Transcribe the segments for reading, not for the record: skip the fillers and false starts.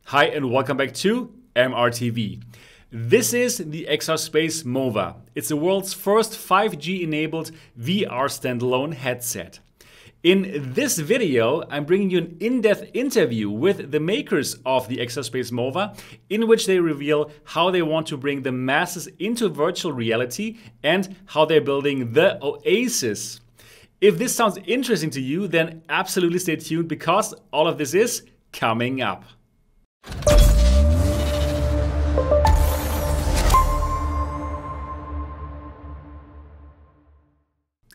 Hi and welcome back to MRTV. This is the XRSpace Manova. It's the world's first 5G enabled VR standalone headset. In this video, I'm bringing you an in-depth interview with the makers of the XRSpace Manova, in which they reveal how they want to bring the masses into virtual reality and how they're building the Oasis. If this sounds interesting to you, then absolutely stay tuned because all of this is coming up.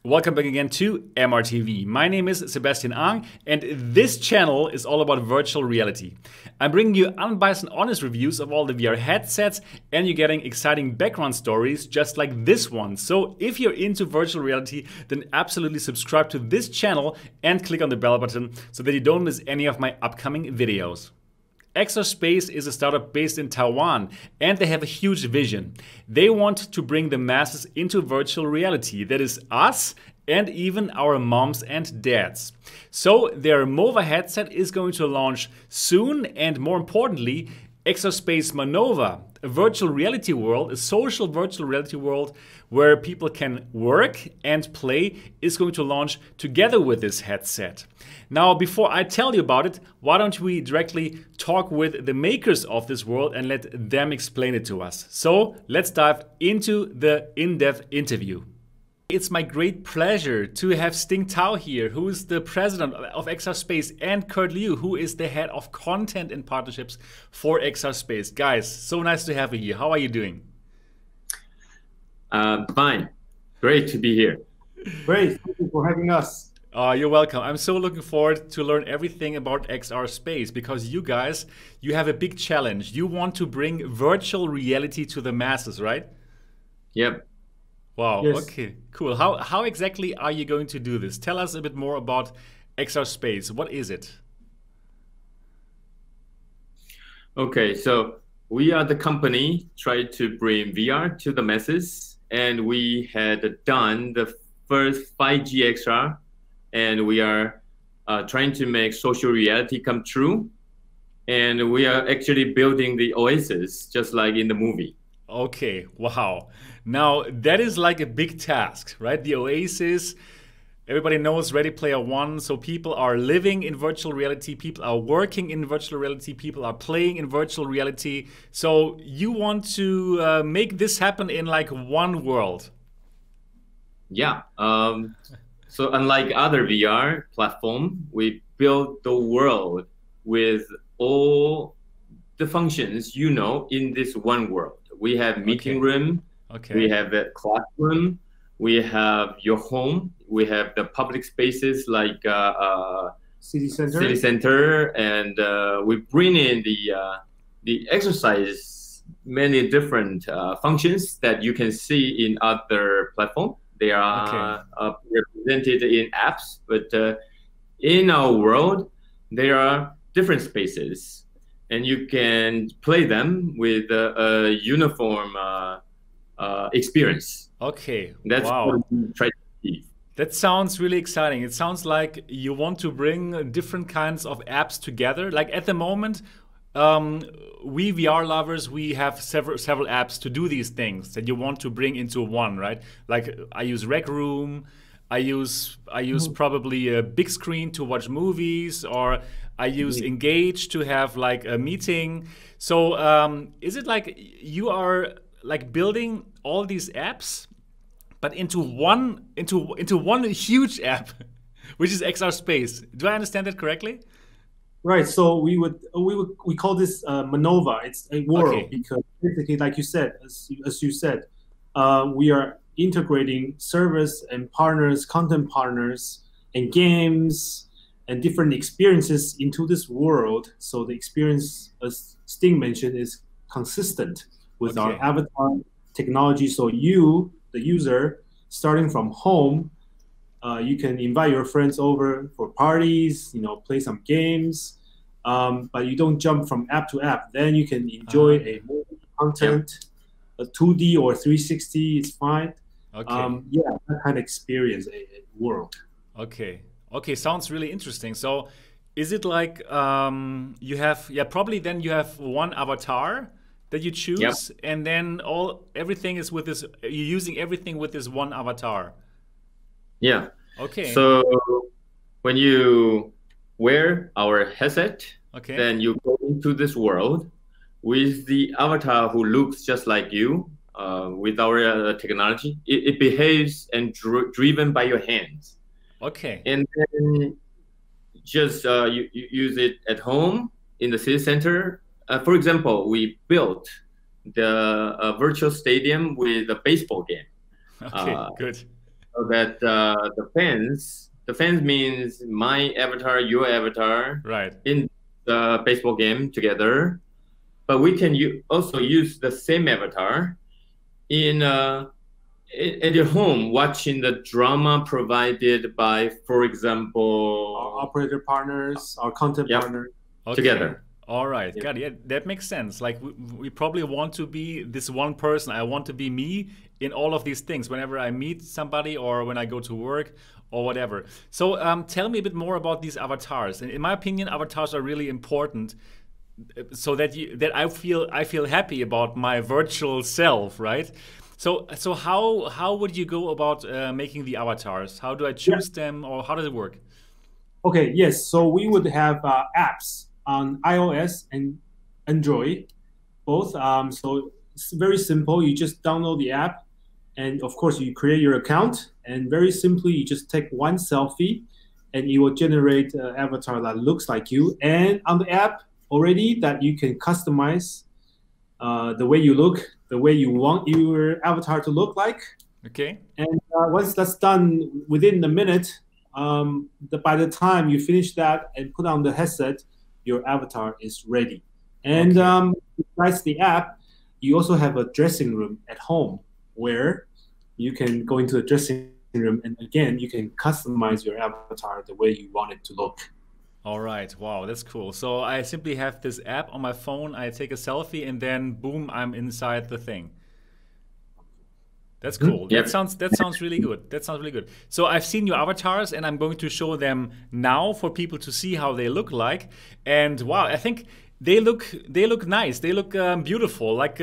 Welcome back again to MRTV. My name is Sebastian and this channel is all about virtual reality. I'm bringing you unbiased and honest reviews of all the VR headsets, and you're getting exciting background stories just like this one. So if you're into virtual reality, then absolutely subscribe to this channel and click on the bell button so that you don't miss any of my upcoming videos. XRSpace is a startup based in Taiwan, and they have a huge vision. They want to bring the masses into virtual reality. That is us and even our moms and dads. So their Manova headset is going to launch soon, and more importantly, XRSpace Manova, a virtual reality world, a social virtual reality world where people can work and play, is going to launch together with this headset. Now, before I tell you about it, why don't we directly talk with the makers of this world and let them explain it to us. So let's dive into the in-depth interview. It's my great pleasure to have Sting Tao here, who is the president of XRSpace, and Kurt Liu, who is the head of content and partnerships for XRSpace. Guys, so nice to have you here. How are you doing? Fine. Great to be here. Great. Thank you for having us. You're welcome. I'm so looking forward to learn everything about XRSpace because you guys, you have a big challenge. You want to bring virtual reality to the masses, right? Yep. Wow. Yes. Okay, cool. How exactly are you going to do this? Tell us a bit more about XRSpace. What is it? Okay, so we are the company trying to bring VR to the masses, and we had done the first 5G XR, and we are trying to make social reality come true, and we are actually building the Oasis just like in the movie. Okay, wow. Now that is like a big task, right? The Oasis, everybody knows Ready Player One, so people are living in virtual reality, people are working in virtual reality, people are playing in virtual reality. So you want to make this happen in like one world. Yeah. So unlike other VR platform, we built the world with all the functions in this one world. We have meeting room, we have a classroom, we have your home, we have the public spaces like City Center, and we bring in the exercise many different functions that you can see in other platforms. They are represented in apps, but in our world, there are different spaces. And you can play them with a uniform experience. Okay, that's what we try to achieve. That sounds really exciting. It sounds like you want to bring different kinds of apps together. Like at the moment, we VR lovers, we have several apps to do these things that you want to bring into one, right? Like I use Rec Room, I use probably a big screen to watch movies, or I use Engage to have like a meeting. So is it like you are like building all these apps, but into one huge app, which is XRSpace? Do I understand that correctly? Right. So we call this Manova. It's a world because basically, like you said, as you said, we are integrating service and partners, content partners, and games and different experiences into this world. So the experience, as Sting mentioned, is consistent with our avatar technology. So you, the user, starting from home, you can invite your friends over for parties, play some games, but you don't jump from app to app. Then you can enjoy a movie content, a 2D or 360, it's fine. Yeah, that kind of experience, a world. Okay, sounds really interesting. So is it like you have, yeah, probably then you have one avatar that you choose, Yep. and then everything is with this, you're using everything with this one avatar. Yeah. Okay. So when you wear our headset, Okay. then you go into this world with the avatar who looks just like you. With our technology, it behaves and driven by your hands. Okay. And then just you use it at home in the city center. For example, we built the virtual stadium with a baseball game. Okay, good. So that the fans means my avatar, your avatar, Right. in the baseball game together. But we can also use the same avatar at your home, watching the drama provided by, for example, Our operator partners, our content partners. Okay. Together. All right, Yeah. got it. Yeah, that makes sense. Like we probably want to be this one person. I want to be me in all of these things whenever I meet somebody or when I go to work or whatever. So tell me a bit more about these avatars. And in my opinion, avatars are really important, so that I feel happy about my virtual self, right? So how would you go about making the avatars? How do I choose them, or how does it work? Okay, yes. So we would have apps on iOS and Android, both. So it's very simple. You just download the app, and of course you create your account. And very simply, you just take one selfie, and it will generate an avatar that looks like you. And on the app already, that you can customize the way you look, the way you want your avatar to look like. Okay. And once that's done, within a minute, by the time you finish that and put on the headset, your avatar is ready. And besides the app, you also have a dressing room at home where you can go into the dressing room, and again, you can customize your avatar the way you want it to look. All right. Wow, that's cool. So I simply have this app on my phone. I take a selfie, and then boom, I'm inside the thing. That's cool. Yep. That sounds really good. That sounds really good. So I've seen your avatars, and I'm going to show them now for people to see how they look like. And wow, I think they look nice. They look beautiful. Like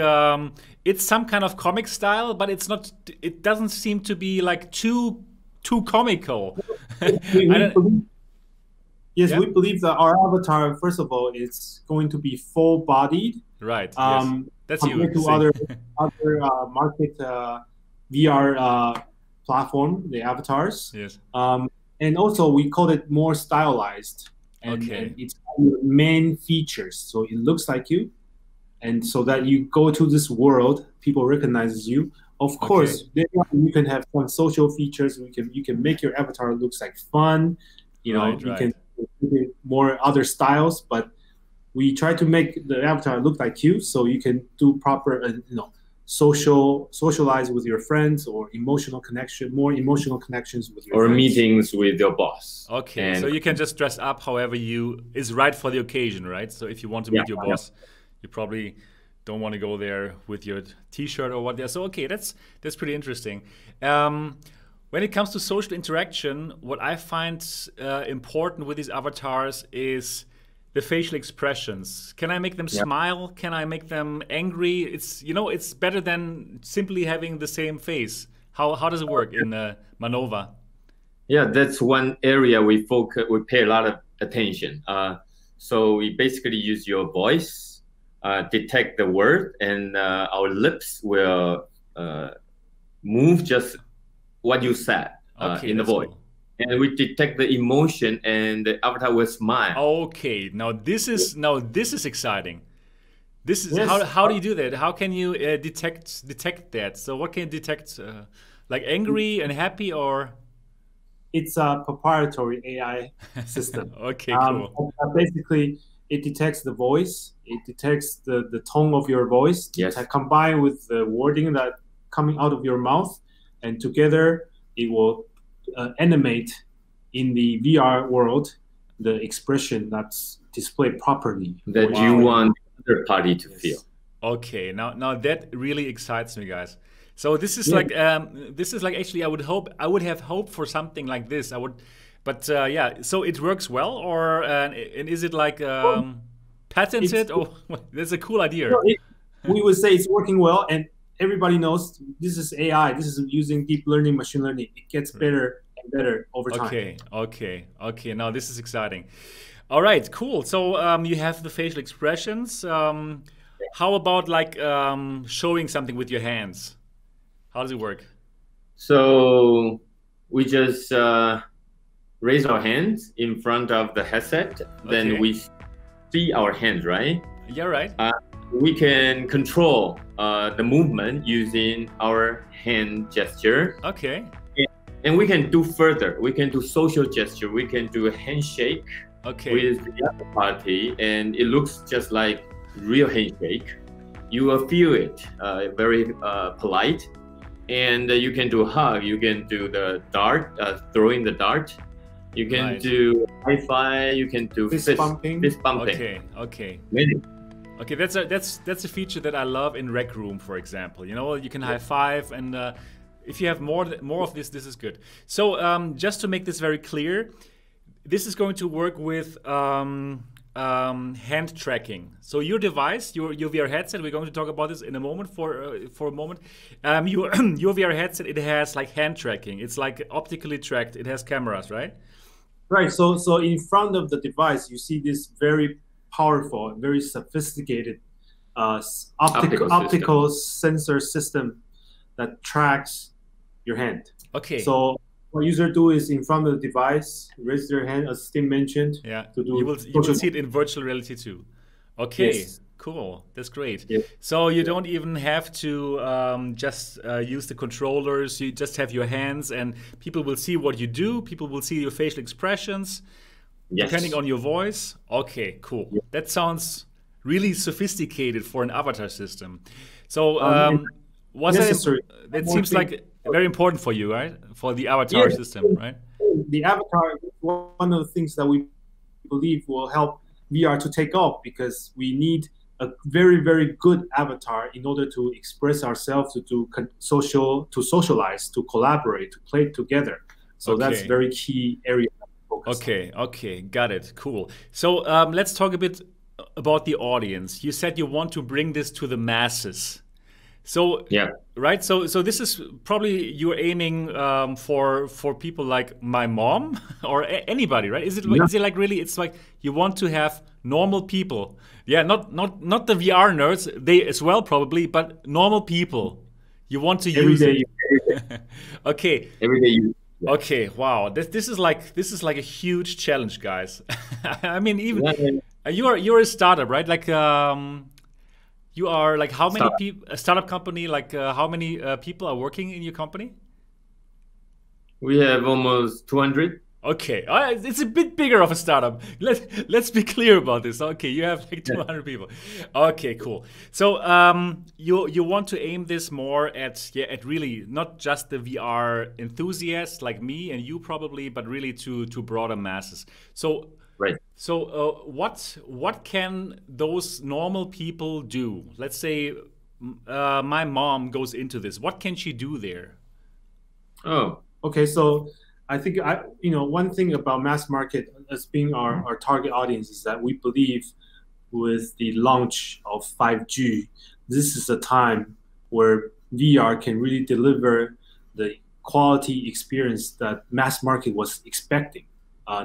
it's some kind of comic style, but it's not. It doesn't seem to be like too comical. Yes, we believe that our avatar, first of all, is going to be full-bodied. Right. Yes. That's compared you. to other market VR platform, the avatars. Yes. And also, we call it more stylized. And it's your main features. So it looks like you. And so that you go to this world, people recognize you. Of course, you can have some social features. You can make your avatar looks like fun. You know, you can more other styles, but we try to make the avatar look like you, so you can do proper, socialize with your friends, or more emotional connections with your friends. Meetings with your boss. Okay, so you can just dress up however is right for the occasion, right? So if you want to meet your boss, you probably don't want to go there with your T-shirt or what. So okay, that's pretty interesting. When it comes to social interaction, what I find important with these avatars is the facial expressions. Can I make them smile? Can I make them angry? It's better than simply having the same face. How does it work in Manova? Yeah, that's one area we pay a lot of attention. So we basically use your voice, detect the word, and our lips will move just what you said in the voice. Cool. And we detect the emotion, and the avatar will smile. Okay, now this is exciting. This is how do you do that? How can you detect that? So what can you detect? Like angry and happy, or? It's a proprietary AI system. Okay, cool. Basically, it detects the voice. It detects the tone of your voice. Yes. Combined with the wording that coming out of your mouth, and together it will animate in the VR world the expression that's displayed properly that you want the other party to feel. Okay, now that really excites me, guys. So this is like actually I would have hoped for something like this. But yeah, so it works well, or and is it like patented? Oh, that's a cool idea. We would say it's working well, and everybody knows this is AI. This is using deep learning, machine learning. It gets better and better over time. Okay. Now this is exciting. All right, cool. So you have the facial expressions. How about like showing something with your hands? How does it work? So we just raise our hands in front of the headset. Then we see our hands, right? Yeah, right. We can control the movement using our hand gesture. Okay. And we can do further. We can do social gesture. We can do a handshake with the other party, and it looks just like real handshake. You will feel it very polite. And you can do a hug. You can do the dart, throwing the dart. You can do high five. You can do fist bumping. Okay. Okay, that's a feature that I love in Rec Room, for example. You know, you can high five, and if you have more of this is good. So just to make this very clear, this is going to work with hand tracking. So your device, your VR headset, we're going to talk about this in a moment for a moment. Your VR headset, it has like hand tracking. It's like optically tracked. It has cameras, right? Right. So in front of the device, you see this very powerful, very sophisticated optical sensor system that tracks your hand. Okay. So what user do is in front of the device, raise their hand, as Tim mentioned. Yeah. To do you will see it in virtual reality too. Okay. Yes. Cool. That's great. Yes. So you don't even have to just use the controllers. You just have your hands, and people will see what you do. People will see your facial expressions. Yes. Depending on your voice. Okay, cool. Yeah. That sounds really sophisticated for an avatar system. So that seems like very important for you, right? For the avatar system, right? The avatar is one of the things that we believe will help VR to take off, because we need a very, very good avatar in order to express ourselves, to socialize, to collaborate, to play together. So that's very key area. Okay, got it. Cool. So let's talk a bit about the audience. You said you want to bring this to the masses. So right. So this is probably you're aiming for people like my mom or anybody, right? Is it like really? It's like you want to have normal people. Yeah, not the VR nerds. They as well probably, but normal people. You want to use it. Okay. Every day you. Okay, wow. This is like a huge challenge, guys. I mean, even you're a startup, right? Like you are like how many people? A startup company. Like how many people are working in your company? We have almost 200. Okay, it's a bit bigger of a startup. Let's be clear about this. Okay, you have like 200 people. Okay, cool. So you want to aim this more at really not just the VR enthusiasts like me and you probably, but really to broader masses. So So what can those normal people do? Let's say my mom goes into this. What can she do there? Oh, okay. So I think one thing about mass market as being our target audience is that we believe with the launch of 5G, this is a time where VR can really deliver the quality experience that mass market was expecting.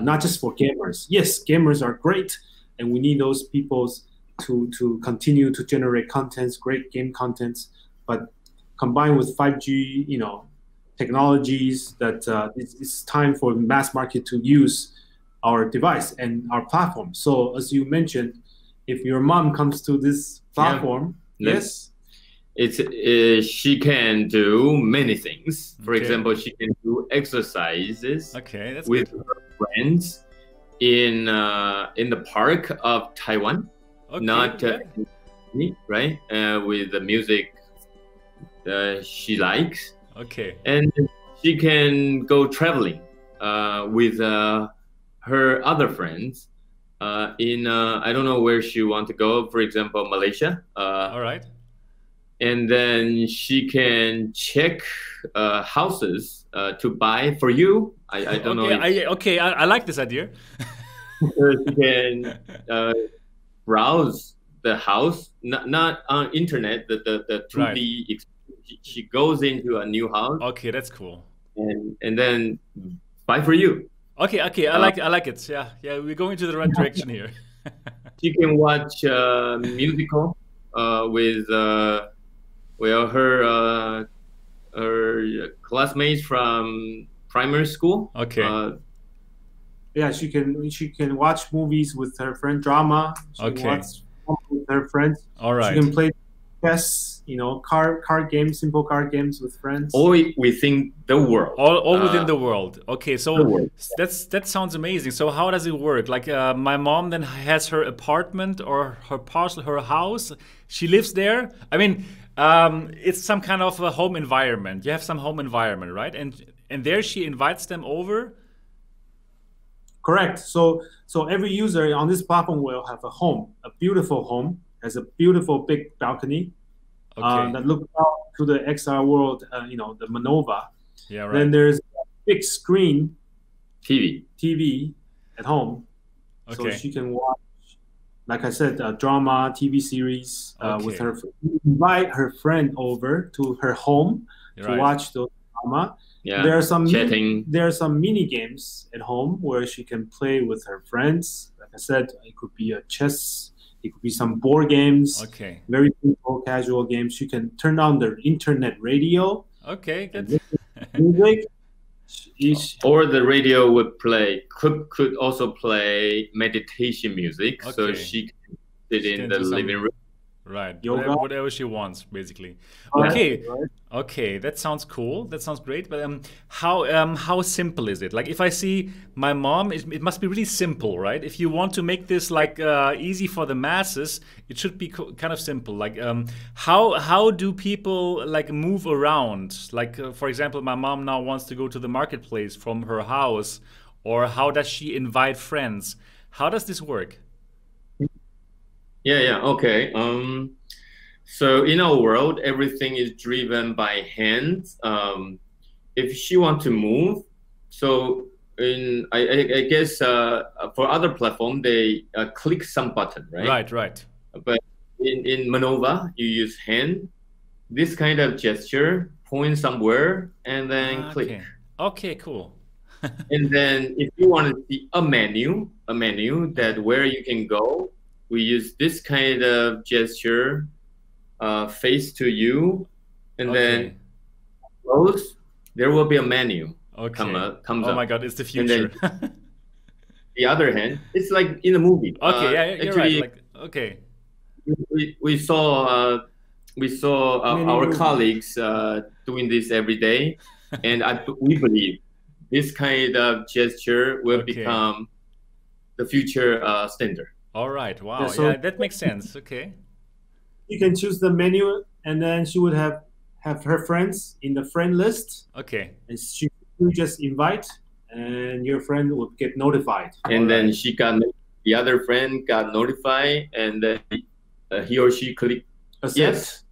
Not just for gamers. Yes, gamers are great, and we need those people to continue to generate contents, great game contents. But combined with 5G, technologies, that it's time for mass market to use our device and our platform. So as you mentioned, if your mom comes to this platform, she can do many things. For example, she can do exercises with her friends in the park of Taiwan, not right with the music she likes. Okay. And she can go traveling with her other friends in I don't know where she want to go. For example, Malaysia. All right. And then she can check houses to buy for you. I don't know. I like this idea. You can browse the house, not on internet. The 2D. Right. She goes into a new house. Okay, that's cool. And then buy for you. Okay, I like it. Yeah, we're going into the right direction here. She can watch musical with her classmates from primary school. Okay. Yeah, she can watch movies with her friend, drama. She can watch with her friends. All right. She can play chess, card games, simple card games with friends. All within the world. All within the world. Okay, so that sounds amazing. So how does it work? Like my mom then has her apartment or her parcel, her house. She lives there. I mean, it's some kind of a home environment. You have some home environment, right? And there she invites them over. Correct. So every user on this platform will have a home, a beautiful home, has a beautiful big balcony that looks out to the XR world, the Manova. Yeah, right. Then there's a big screen TV at home. So she can watch, like I said, a drama, TV series with her. Invite her friend over to her home to watch the drama. Yeah, there are some chatting. There are some mini games at home where she can play with her friends. Like I said, it could be a chess. It could be some board games. Okay. Very simple, casual games. She can turn on the internet radio. Okay, good. Music. Or the radio would play. Could also play meditation music. Okay. So she can sit in the living room. Right. Yoga. Whatever she wants, basically. Okay, that sounds cool. That sounds great. But how simple is it? Like if I see my mom, it must be really simple, right? If you want to make this like easy for the masses, it should be kind of simple. Like how do people like move around? Like for example, my mom now wants to go to the marketplace from her house, or how does she invite friends? How does this work? Yeah, okay. So in our world, everything is driven by hands. If she wants to move, so I guess for other platform they click some button, right? Right. But in Manova, you use hand. This kind of gesture, point somewhere, and then click. Okay, cool. And then if you want to see a menu that where you can go. We use this kind of gesture, face to you, and then close. There will be a menu. Comes up. Oh my God, it's the future. And then the other hand, it's like in a movie. Okay, you're actually, right. Like, okay. We saw our colleagues doing this every day, and we believe this kind of gesture will become the future standard. All right. Wow. Yeah, that makes sense. Okay. You can choose the menu, and then she would have her friends in the friend list. Okay. And she would just invite, and your friend would get notified. And then the other friend got notified, and then he or she clicked accept,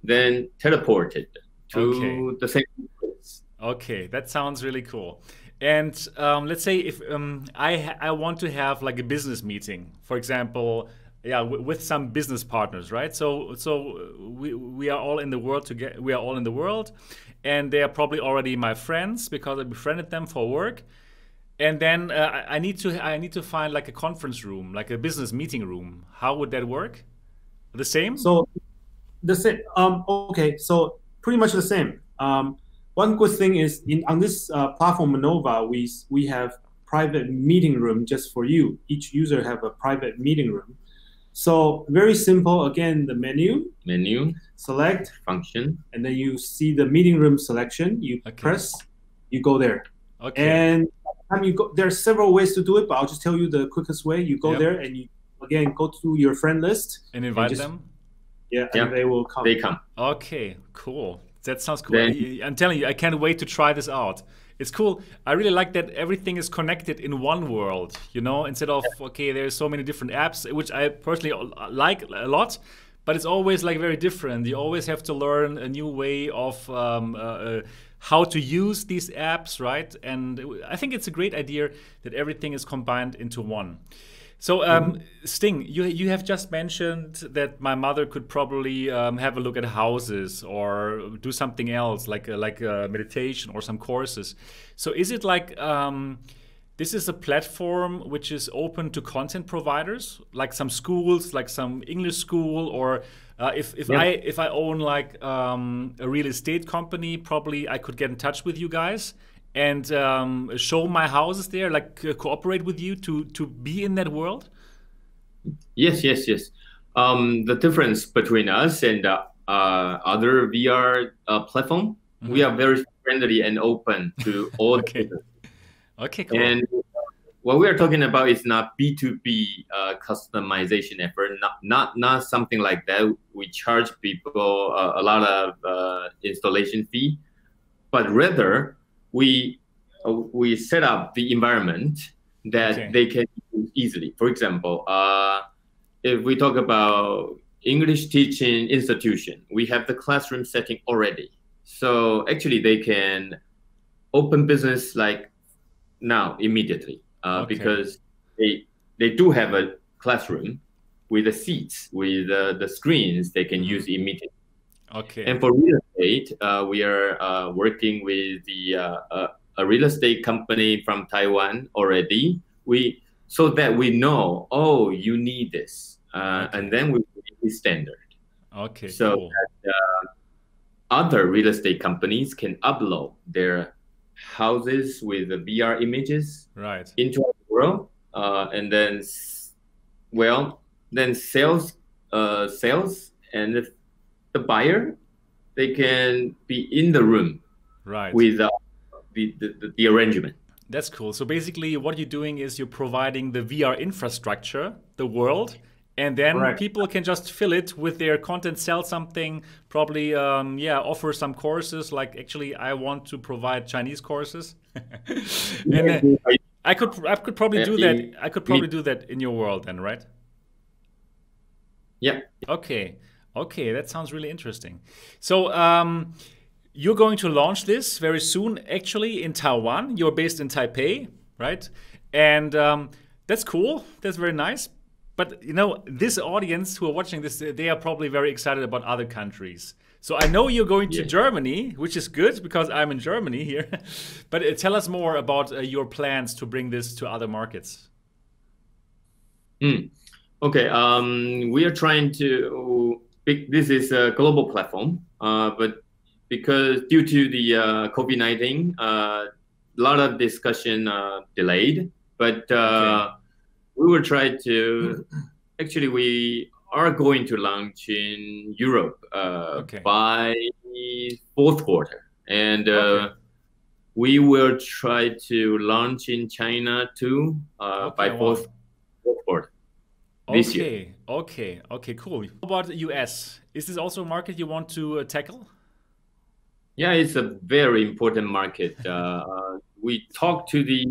then teleported to the same place. Okay, that sounds really cool. And let's say if I want to have like a business meeting, for example, with some business partners, right? So we are all in the world together. We are all in the world, and they are probably already my friends because I befriended them for work. And then I need to find like a conference room, like a business meeting room. How would that work? The same? So the same. Okay, so pretty much the same. One good thing is on this platform Manova, we have private meeting room just for you. Each user have a private meeting room. So very simple. Again, the menu, select function, and then you see the meeting room selection. You press, you go there. Okay. And you go. There are several ways to do it, but I'll just tell you the quickest way. You go there and you again go to your friend list and invite them. Yeah, and they will come. They come. Okay, cool. That sounds cool. I'm telling you, I can't wait to try this out. It's cool. I really like that everything is connected in one world, you know, instead of, there's so many different apps, which I personally like a lot, but it's always like very different. You always have to learn a new way of how to use these apps, right? And I think it's a great idea that everything is combined into one. So, Sting, you have just mentioned that my mother could probably have a look at houses or do something else, like meditation or some courses. So, is it like this is a platform which is open to content providers, like some schools, like some English school, or if I own like a real estate company, probably I could get in touch with you guys and show my houses there, like cooperate with you to be in that world? Yes. The difference between us and other VR platform, we are very friendly and open to all. Okay, cool. And what we are talking about is not B2B customization effort, not something like that. We charge people a lot of installation fee, but rather we set up the environment that they can use easily. For example, if we talk about English teaching institution, we have the classroom setting already. So actually they can open business like now immediately because they do have a classroom with the seats, with the screens they can use immediately. Okay. And for real estate, we are working with a real estate company from Taiwan already. So that we know, oh, you need this, and then we make it standard. Okay. So cool. that other real estate companies can upload their houses with the VR images into our world, and then sales and the buyer, they can be in the room with the arrangement. That's cool. So basically what you're doing is you're providing the VR infrastructure, the world, and then people can just fill it with their content, sell something, probably offer some courses. Like actually I want to provide Chinese courses. And I could probably do that. I could probably do that in your world then, right? Yeah. Okay, that sounds really interesting. So you're going to launch this very soon, actually, in Taiwan. You're based in Taipei, right? And that's cool. That's very nice. But, you know, this audience who are watching this, they are probably very excited about other countries. So I know you're going to Germany, which is good because I'm in Germany here. But tell us more about your plans to bring this to other markets. Okay. We are trying to... This is a global platform, but because due to the COVID-19, a lot of discussion delayed, but we will try to, actually we are going to launch in Europe by fourth quarter. And we will try to launch in China too by fourth quarter this year. Okay, cool. How about the US? Is this also a market you want to tackle? Yeah, it's a very important market. We talk to the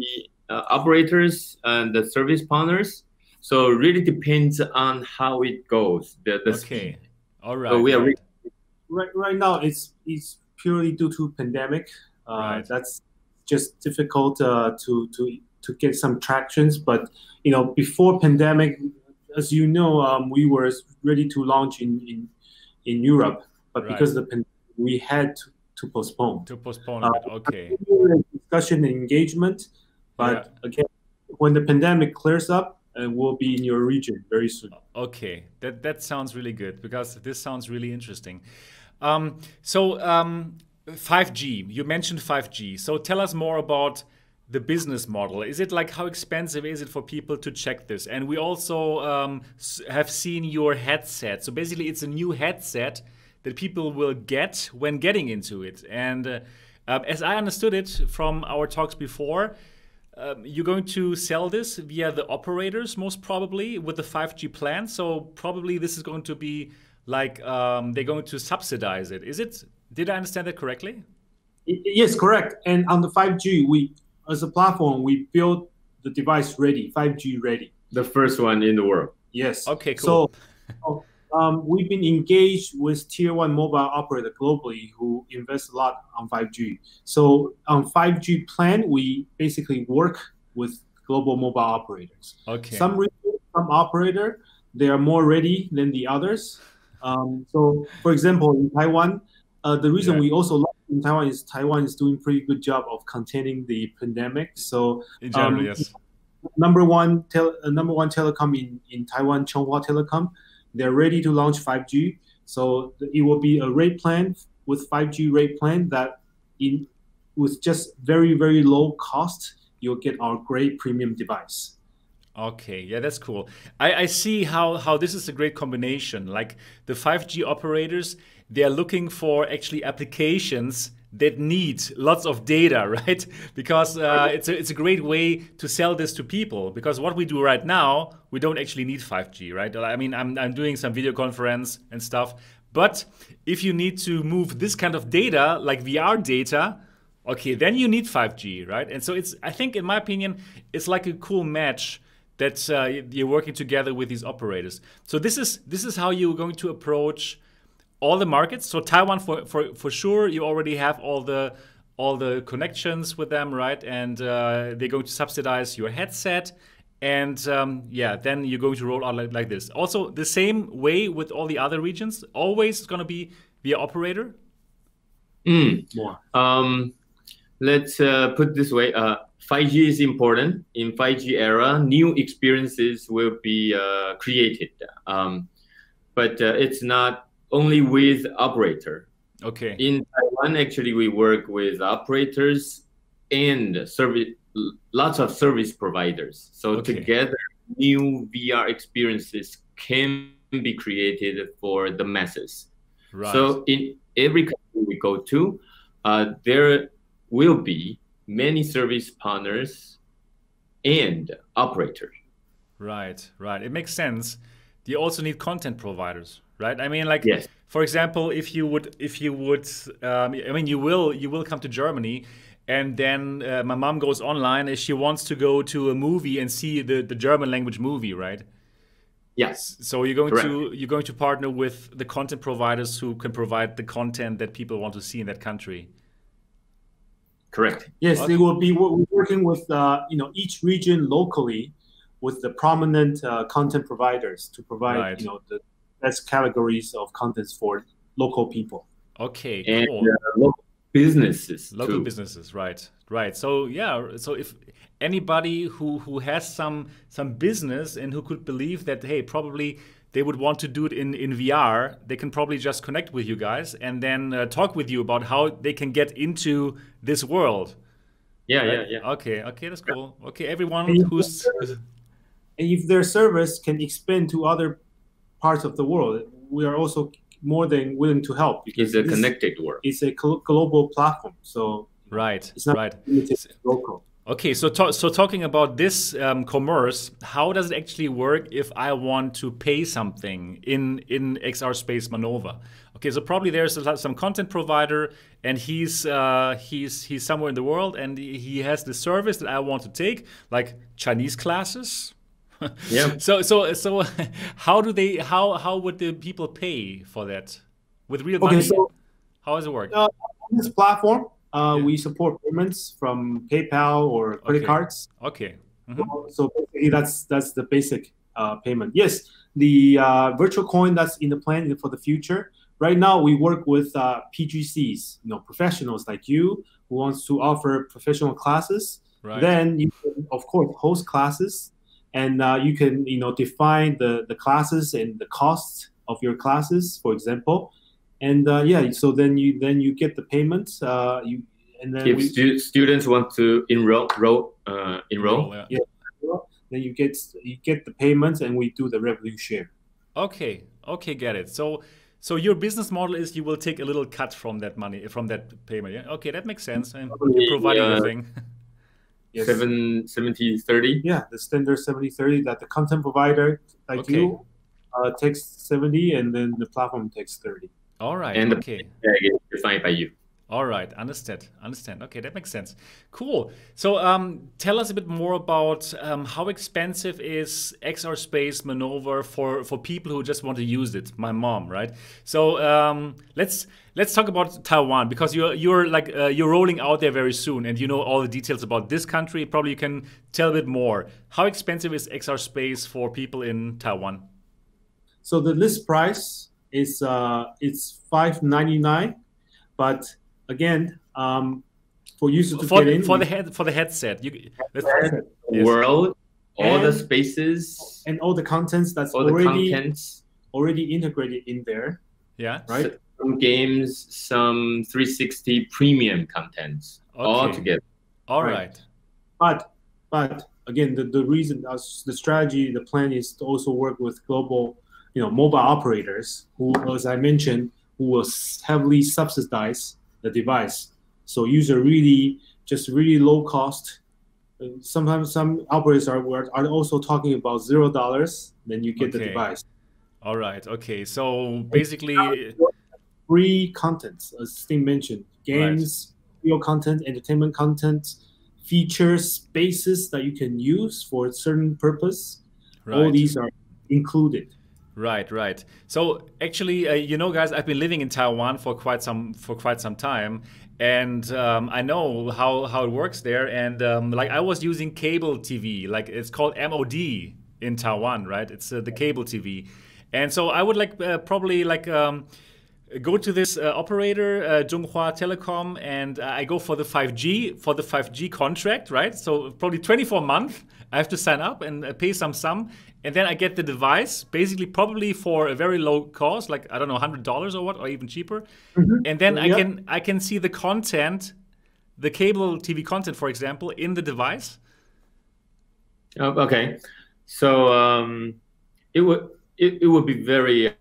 operators and the service partners, so it really depends on how it goes. The speed. All right. So we are right now. It's purely due to pandemic. That's just difficult to get some tractions. But you know, before pandemic, as you know, we were ready to launch in Europe, but because of the pandemic, we had to postpone. Discussion and engagement, but again, when the pandemic clears up, we'll be in your region very soon. Okay, that sounds really good because this sounds really interesting. 5G, you mentioned 5G. So tell us more about the business model. Is it like, how expensive is it for people to check this? And we also have seen your headset. So basically it's a new headset that people will get when getting into it. And as I understood it from our talks before, you're going to sell this via the operators, most probably, with the 5G plan. So probably this is going to be like they're going to subsidize it. Is it? Did I understand that correctly? Yes, correct. And on the 5G, we, as a platform, we built the device ready, 5G ready. The first one in the world. Yes. Okay, cool. we've been engaged with tier 1 mobile operator globally who invest a lot on 5G. So on 5G plan, we basically work with global mobile operators. Okay. Some operator, they are more ready than the others. So for example, in Taiwan, the reason we also love in Taiwan is doing pretty good job of containing the pandemic. So in general, yes. Number one telecom in Taiwan, Chonghua Telecom, they're ready to launch 5G. So it will be a rate plan with 5G rate plan that with just very, very low cost, you'll get our great premium device. Okay, yeah, that's cool. I see how this is a great combination. Like the 5G operators, they're looking for actually applications that need lots of data, right? Because it's a great way to sell this to people. Because what we do right now, we don't actually need 5G, right? I mean, I'm doing some video conference and stuff. But if you need to move this kind of data, like VR data, okay, then you need 5G, right? And so I think, in my opinion, it's like a cool match that you're working together with these operators. So this is how you're going to approach all the markets. So Taiwan, for sure, you already have all the connections with them, right? And they're going to subsidize your headset. And yeah, then you're going to roll out like this. Also, the same way with all the other regions. Always it's going to be via operator. Let's put this way. 5G is important. In 5G era, new experiences will be created. But it's not only with operator. Okay. In Taiwan, actually, we work with operators and lots of service providers. So together, new VR experiences can be created for the masses. Right. So in every country we go to, there will be many service partners and operators. Right, right. It makes sense. You also need content providers, right? I mean, like, yes. For example, if you would, I mean, you will come to Germany, and then my mom goes online and she wants to go to a movie and see the German language movie, right? Yes. So you're going to partner with the content providers who can provide the content that people want to see in that country. Correct. Yes, they will be working with each region locally with the prominent content providers to provide the best categories of contents for local people. Okay, and cool. Local businesses. Local businesses, right, right. So yeah, so if anybody who has some business and who could believe that, hey, probably they would want to do it in VR, they can probably just connect with you guys and then talk with you about how they can get into this world. Yeah, right? yeah. Okay, that's cool. Okay, everyone who's... And if their service can expand to other parts of the world, we are also more than willing to help. Because it's a connected world. It's a global platform, so right, it's not limited to local. Okay, so talking about this commerce, how does it actually work if I want to pay something in XRSpace Manova? Okay, so probably there's some content provider, and he's somewhere in the world, and he has the service that I want to take, like Chinese classes. Yeah. So how would the people pay for that with real money? So how does it work? On this platform, we support payments from PayPal or credit cards. Okay. Mm-hmm. So basically, that's the basic payment. Yes, the virtual coin that's in the plan for the future. Right now, we work with PGCs, professionals like you who wants to offer professional classes. Right. Then you can, of course, host classes, and you can define the classes and the costs of your classes, for example. And so then you get the payments. And then if students want to enroll, yeah. Then you get the payments, and we do the revenue share. Okay, get it. So your business model is you will take a little cut from that money, from that payment. Yeah. Okay, that makes sense. And you're providing the thing. Yes. 70-30. Yeah, the standard 70-30 that the content provider you takes 70, and then the platform takes 30. All right. And okay. the is defined by you. All right, understand. Okay, that makes sense. Cool. So tell us a bit more about how expensive is XRSpace Manova for people who just want to use it. My mom, right? So let's talk about Taiwan, because you're rolling out there very soon, and you know all the details about this country. Probably you can tell a bit more. How expensive is XRSpace for people in Taiwan? So the list price is it's $599, but again, for users to get in for the headset, world, all the spaces, and all the contents that's already integrated in there. Yeah, right. Some games, some 360 premium contents, all together. All right. But again, the reason, the strategy, the plan is to also work with global, mobile operators who, as I mentioned, who will heavily subsidize the device. So user really low cost. Sometimes some operators are also talking about $0. Then you get the device. All right. Okay. So basically, free content, as Steve mentioned, games, video content, entertainment content, features, spaces that you can use for a certain purpose. All these are included. Right. So actually, guys, I've been living in Taiwan for quite some time, and I know how it works there. And like I was using cable TV, like it's called MOD in Taiwan, right? It's the cable TV, and so I would probably go to this operator, Zhonghua Telecom, and I go for the 5G contract, right? So probably 24 months. I have to sign up and pay some sum. And then I get the device, basically probably for a very low cost, like, I don't know, $100 or what, or even cheaper. And then I can see the content, the cable TV content, for example, in the device. Okay, so it would be very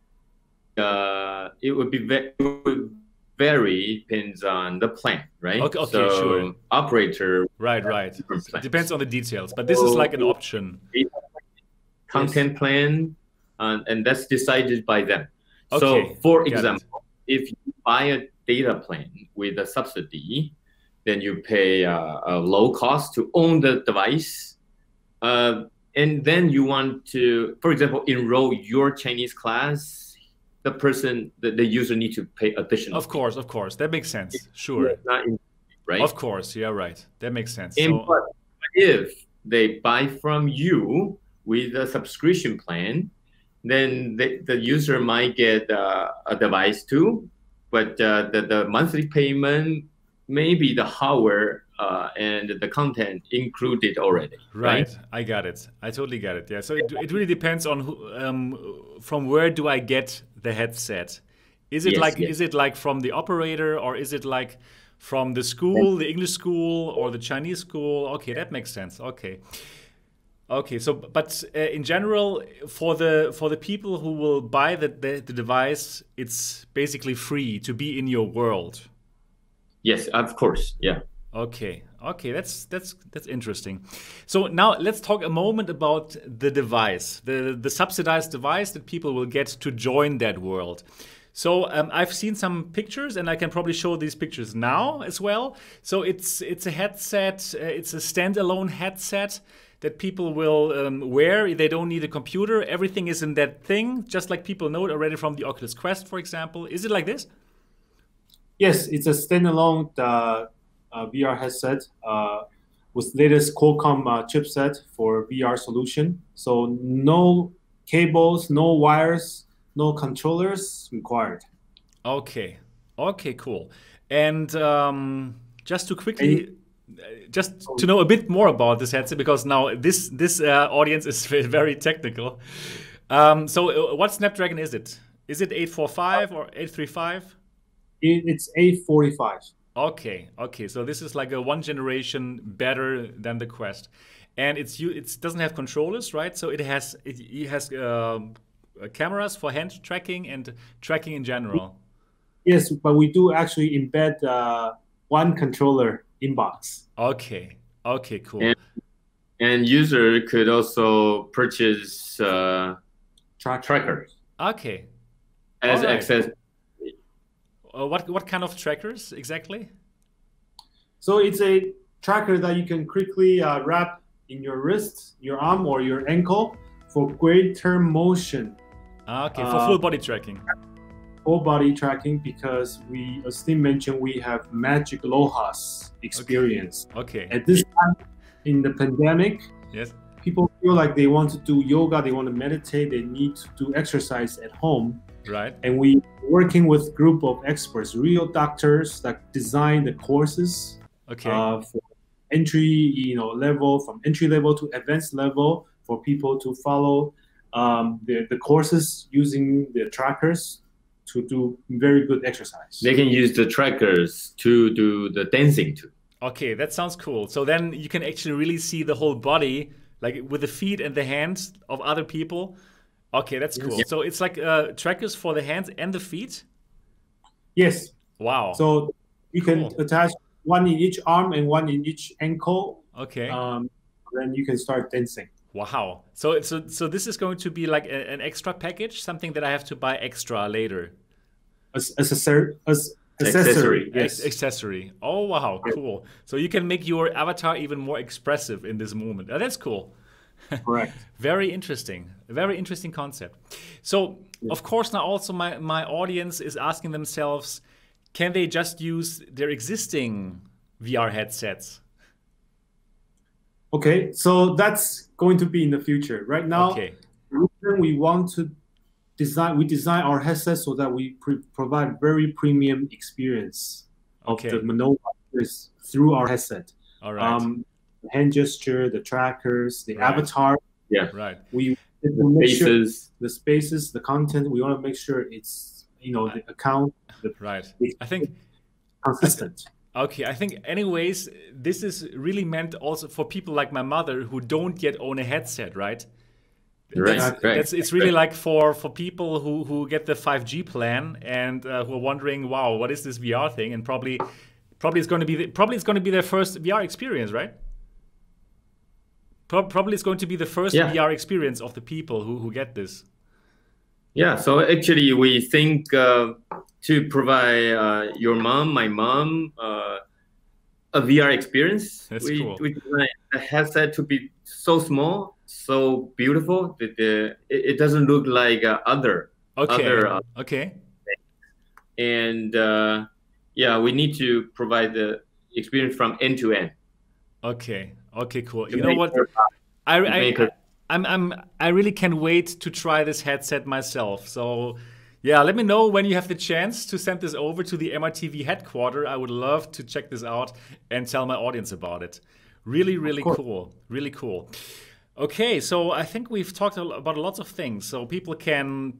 it would vary, depends on the plan, right? Okay, so sure. Operator. Right. It depends on the details, but this is like an option. Content plan, and that's decided by them. So, for example, if you buy a data plan with a subsidy, then you pay a low cost to own the device. And then you want to, for example, enroll your Chinese class, the user need to pay additional. Of course. That makes sense. Sure. Right? Of course. Yeah, right. That makes sense. But if they buy from you with a subscription plan, then the user might get a device too, but the monthly payment, maybe the hardware and the content included already. Right. I got it. I totally get it. Yeah. So it really depends on who, from where do I get the headset? Is it is it like from the operator, or is it like from the school, the English school, or the Chinese school? Okay, that makes sense. Okay, so but in general, for the people who will buy the device, it's basically free to be in your world. Yes, of course. Yeah. Okay, that's interesting. So now let's talk a moment about the device, the subsidized device that people will get to join that world. So I've seen some pictures, and I can probably show these pictures now as well. So it's a headset, it's a standalone headset that people will wear. They don't need a computer. Everything is in that thing, just like people know it already from the Oculus Quest, for example. Is it like this? Yes, it's a standalone VR headset with latest Qualcomm chipset for VR solution. So no cables, no wires, no controllers required. Okay, cool. And just to quickly... Just to know a bit more about this headset, because now this audience is very technical. So what Snapdragon is it? Is it 845 or 835? It's 845. Okay. So this is like a one generation better than the Quest, and it doesn't have controllers, right? So it has cameras for hand tracking and tracking in general. Yes, but we do actually embed one controller inbox. Okay, cool. And user could also purchase trackers. Okay. As access. what kind of trackers exactly? So it's a tracker that you can quickly wrap in your wrist, your arm, or your ankle for greater motion. Okay, for full body tracking. Full body tracking, because we, as Tim mentioned, we have magic lohas experience. Okay. At this time in the pandemic, yes, people feel like they want to do yoga, they want to meditate, they need to do exercise at home. Right. And we working with group of experts, real doctors that design the courses. Okay. For entry, level, from entry level to advanced level, for people to follow the courses using the trackers to do very good exercise. They can use the trackers to do the dancing too. Okay, that sounds cool. So then you can actually really see the whole body, like with the feet and the hands of other people. Okay, that's cool. So it's like trackers for the hands and the feet? Yes. Wow. So you can attach one in each arm and one in each ankle. Okay. Then you can start dancing. Wow. So this is going to be like an extra package, something that I have to buy extra later. Accessory. Yes. Accessory. Oh, wow. Cool. So you can make your avatar even more expressive in this moment. Oh, that's cool. Correct. Very interesting. A very interesting concept. So, of course, now also my audience is asking themselves, can they just use their existing VR headsets? Okay, so that's going to be in the future. Right now, we want to design our headsets so that we provide very premium experience of the Manova through our headset. All right. The hand gesture, the trackers, the avatar. Yeah. Right. We make sure the spaces, the content. We want to make sure it's the account. I think consistent. Okay, I think anyways, this is really meant also for people like my mother who don't yet own a headset, right? It's really like for people who get the 5G plan and who are wondering, wow, what is this VR thing? And probably it's going to be their first VR experience, right? Probably it's going to be the first VR experience of the people who get this. Yeah, so actually we think to provide your mom, my mom, a VR experience. That's cool. We designed a headset to be so small, so beautiful that it doesn't look like other. And we need to provide the experience from end to end. Okay, cool. You know what? I really can't wait to try this headset myself. So yeah, let me know when you have the chance to send this over to the MRTV headquarters. I would love to check this out and tell my audience about it. Really, really cool. Really cool. Okay, so I think we've talked about lots of things. So people can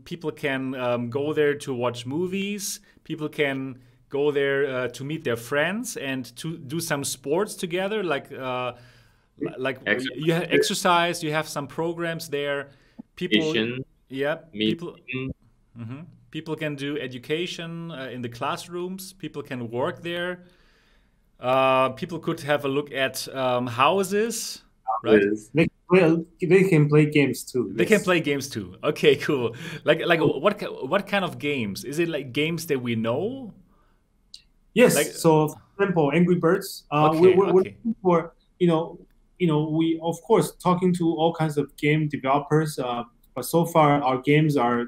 go there to watch movies. People can go there to meet their friends and to do some sports together, like you have exercise. You have some programs there. People, people can do education in the classrooms. People can work there. People could have a look at houses. Right? They can play games too. They can play games too. Okay, cool. Like what kind of games? Is it like games that we know? Yes. So, for example, Angry Birds. We're looking for we of course talking to all kinds of game developers. But so far our games are,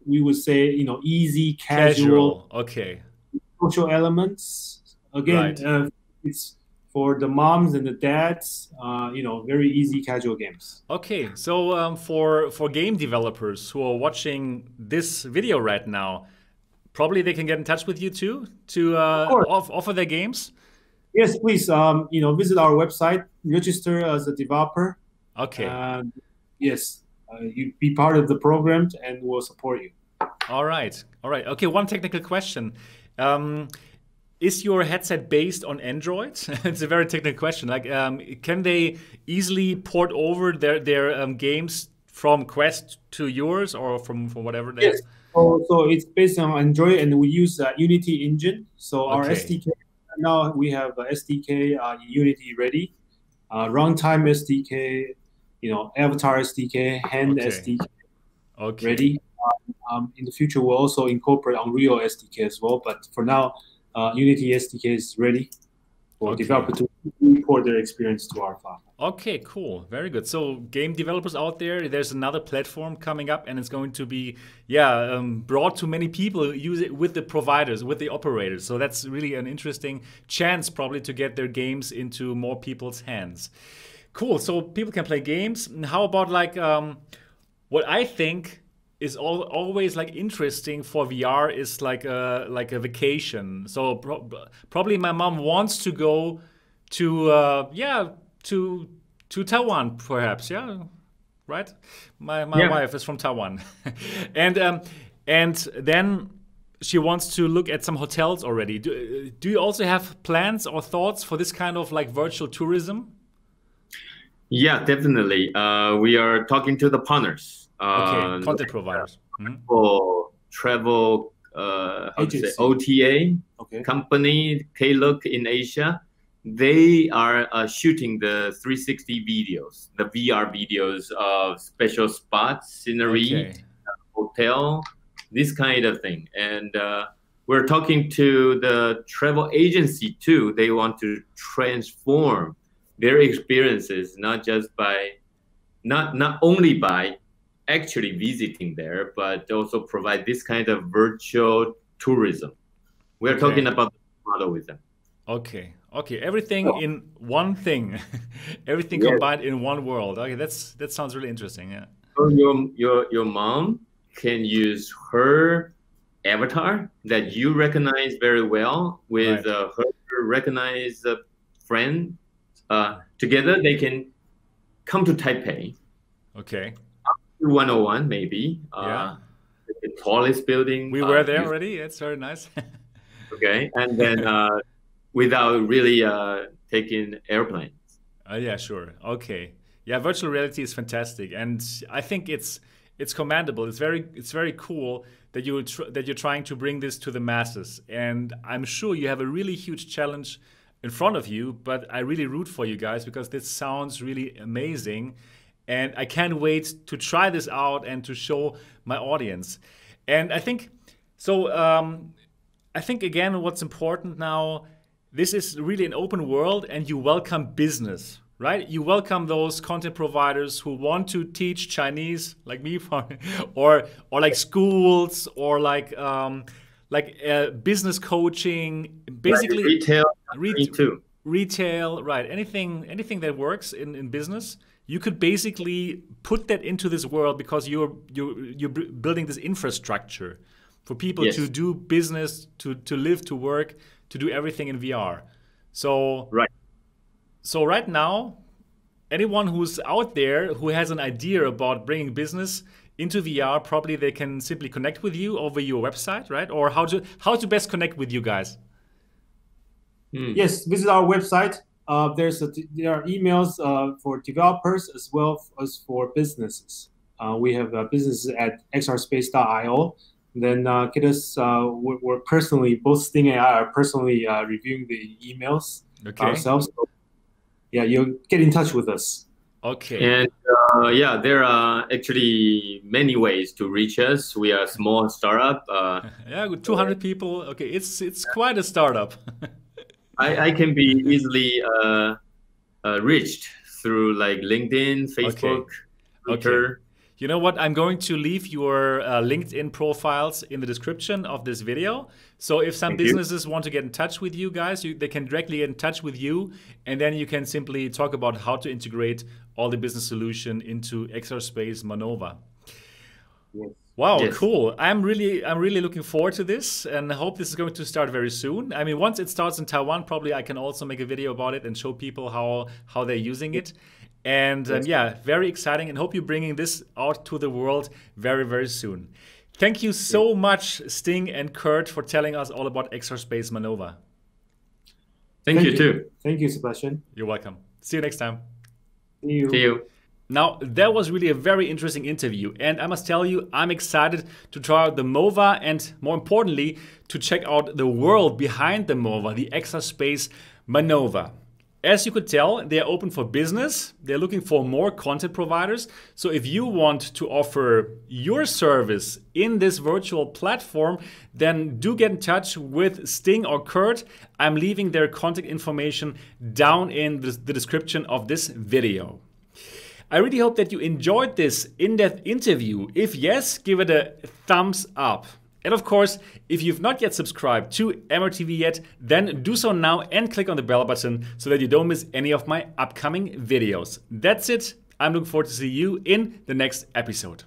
we would say, easy, casual. Okay. Social elements. Again, it's for the moms and the dads, very easy, casual games. Okay, so for game developers who are watching this video right now, probably they can get in touch with you too to offer their games. Yes, please. Visit our website, register as a developer. Okay. Yes, you be part of the program, and we'll support you. All right. Okay, one technical question. Is your headset based on Android? It's a very technical question. Like, can they easily port over their games from Quest to yours or from whatever? Yes. So it's based on Android, and we use Unity engine. So our SDK, now we have SDK Unity ready, runtime SDK, Avatar SDK, hand SDK ready. in the future, we'll also incorporate Unreal SDK as well. But for now, Unity SDK is ready for developers to report their experience to our platform. Okay, cool. Very good. So game developers out there, there's another platform coming up, and it's going to be, brought to many people who use it with the providers, with the operators. So that's really an interesting chance probably to get their games into more people's hands. Cool. So people can play games. And how about like what I think is always like interesting for VR is like a vacation. So probably my mom wants to go to Taiwan, perhaps, right? My wife is from Taiwan, and then she wants to look at some hotels already. Do you also have plans or thoughts for this kind of like virtual tourism? Yeah, definitely. We are talking to the partners. Content providers. For travel, OTA company, Klook in Asia. They are shooting the 360 videos, the VR videos of special spots, scenery, hotel, this kind of thing. And we're talking to the travel agency too. They want to transform their experiences, not only by actually visiting there, but also provide this kind of virtual tourism. We're talking about the model with them. Okay, everything in one thing, everything combined in one world. Okay, that sounds really interesting. Yeah. So your mom can use her avatar that you recognize very well with her recognized friend. Together, they can come to Taipei. Okay. 101 maybe. The tallest building. We were there already. It's very nice. Okay, and then without really taking airplanes. Yeah, sure. Okay. Yeah, virtual reality is fantastic, and I think it's commendable. It's very cool that you're trying to bring this to the masses, and I'm sure you have a really huge challenge in front of you. But I really root for you guys because this sounds really amazing. And I can't wait to try this out and to show my audience. And I think, again, what's important now, this is really an open world and you welcome business, right? You welcome those content providers who want to teach Chinese, like me, or like schools, or like business coaching, basically retail, right? Anything that works in business. You could basically put that into this world because you're building this infrastructure for people to do business, to live, to work, to do everything in VR. So right now, anyone who's out there who has an idea about bringing business into VR, probably they can simply connect with you over your website, right? Or how to best connect with you guys? Yes, visit our website. There are emails for developers as well as for businesses. We have businesses at XRSpace.io. Then get us. We're personally, both Sting and I are personally reviewing the emails ourselves. So, you get in touch with us. Okay. And there are actually many ways to reach us. We are a small startup. With 200 people. Okay, it's quite a startup. I can be easily reached through like LinkedIn, Facebook, Twitter. You know what? I'm going to leave your LinkedIn profiles in the description of this video. So if some businesses want to get in touch with you guys, they can directly get in touch with you, and then you can simply talk about how to integrate all the business solution into XRSpace Manova. Yes. Wow, cool. I'm really looking forward to this, and I hope this is going to start very soon. I mean, once it starts in Taiwan, probably I can also make a video about it and show people how they're using it. And very exciting, and hope you're bringing this out to the world very, very soon. Thank you so much, Sting and Kurt, for telling us all about XRSpace Manova. Thank you too. Thank you, Sebastian. You're welcome. See you next time. See you. See you. Now, that was really a very interesting interview, and I must tell you, I'm excited to try out the Mova, and more importantly, to check out the world behind the Mova, the XRSpace Manova. As you could tell, they're open for business. They're looking for more content providers. So if you want to offer your service in this virtual platform, then do get in touch with Sting or Kurt. I'm leaving their contact information down in the description of this video. I really hope that you enjoyed this in-depth interview. If yes, give it a thumbs up. And of course, if you've not yet subscribed to MRTV yet, then do so now and click on the bell button so that you don't miss any of my upcoming videos. That's it. I'm looking forward to see you in the next episode.